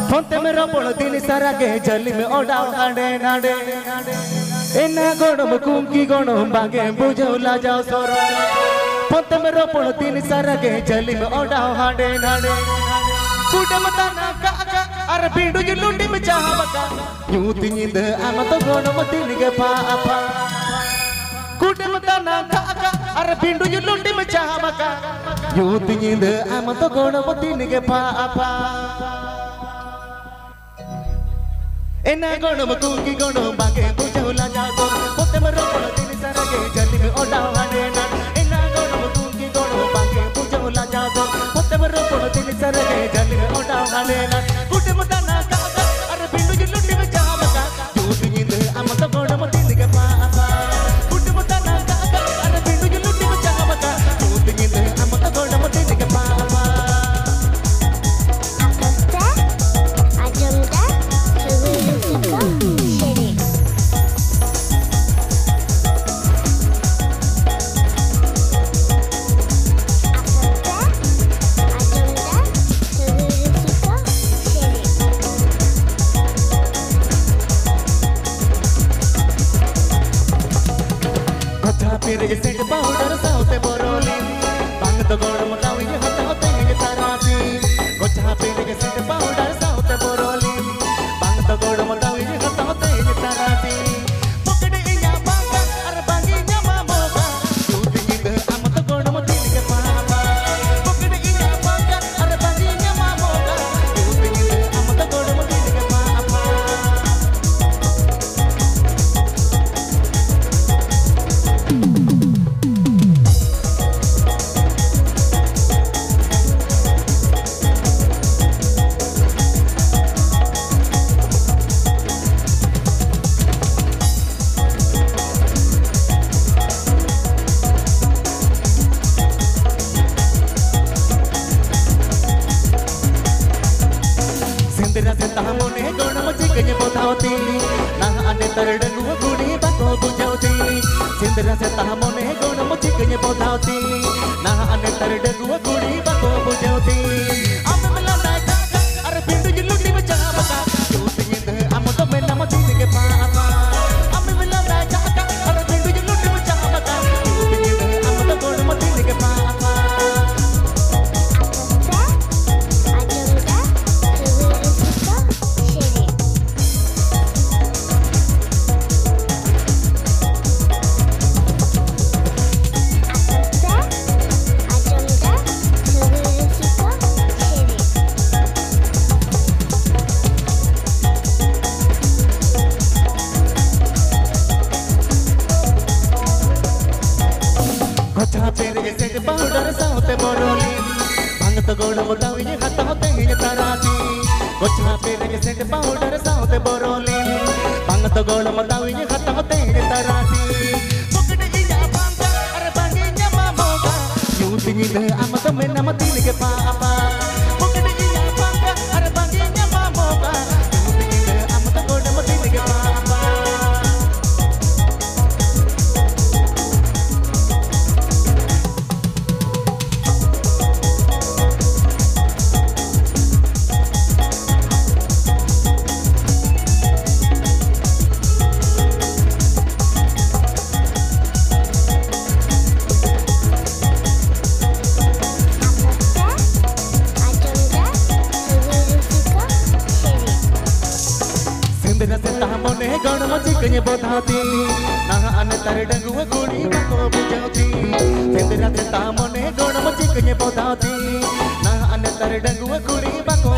फोनते में रोपड़ दिन सारा के जली में ओडाव हाडे नाडे एना गोड़म कुंकी गोड़म बागे बुझौला जाओ सोरो फोनते में रोपड़ दिन सारा के जली में ओडाव हाडे नाडे कुडम ताना काका अरे बिंडू जी लुंडी में चाहबका यूं तिनिंद आम तो गोड़म दिन के पापा कुडम ताना काका अरे बिंडू जी लुंडी में चाहबका यूं तिनिंद आम तो गोड़म दिन के पापा एना गोड़म कुंकी गोड़म बागे बुझौला जागो पोते में रोपड़ दिन सारा के जली में ओडाव हाडे नाडे एना गोड़म कुंकी गोड़म बागे बुझौला जागो पोते में रोपड़ दिन सारा के जली में ओडाव हाडे नाडे कुडम ताना काका अरे बिंडू जी लुंडी में चाहबका यूं तिनिंद आम तो गोड़म दिन के पापा कुडम ताना काका अरे बिंडू जी लुंडी में चाहबका यूं तिनिंद आम तो गोड़म दिन के पापा फिर सेंट पाउडर साउते बोरोली बांग तो गोड़म दावी हता होते ये तारासी गोचा फिर सेंट पाउडर साउते बोरोली बांग तो गोड़म दावी हता होते ये तारासी पकड़े या बांगा अरे बांगी न्यामा मोगा दूधी नींद आम तो गोड़म दिन के पापा पकड़े या बांगा अरे बांगी न्यामा मोगा दूधी नींद आम तो गोड़म दिन के पापा सिंदरा से तामोने गोड़म चिकने बोधावती ना आने तरडगु गुड़ी बाको बुझावती सिंदरा से तामोने गोड़म चिकने बोधावती ना आने तरडगु गुड़ी बाको बुझावती आम मिला ना काका अरे बिंदु जी लुंडी में चाहबका तू तिनिंद आम तो में नाम दिन के पापा आम मिला ना काका अरे बिंदु जी लुंडी में चाहबका तू तिनिंद आम तो गोड़म दिन के पापा गोचा फिर सेंट पाउडर साउते बोरोली बांग तो गोड़म दावी हता होते ये तारासी गोचा फिर सेंट पाउडर साउते बोरोली बांग तो गोड़म दावी हता होते ये तारासी पकड़े या बांगा अरे बांगी न्यामा मोगा यूं तिनिंद आम तो में नाम दिन के पापा पकड़े या बांगा अरे बांगी न्यामा मोगा यूं तिनिंद आम तो गोड़म दिन के पापा सिंदरा से तामोने गोड़म चिकने बोधावती ना आने तरडगु गुड़ी बाको बुझावती सिंदरा से तामोने गोड़म चिकने बोधावती ना आने तरडगु गुड़ी बाको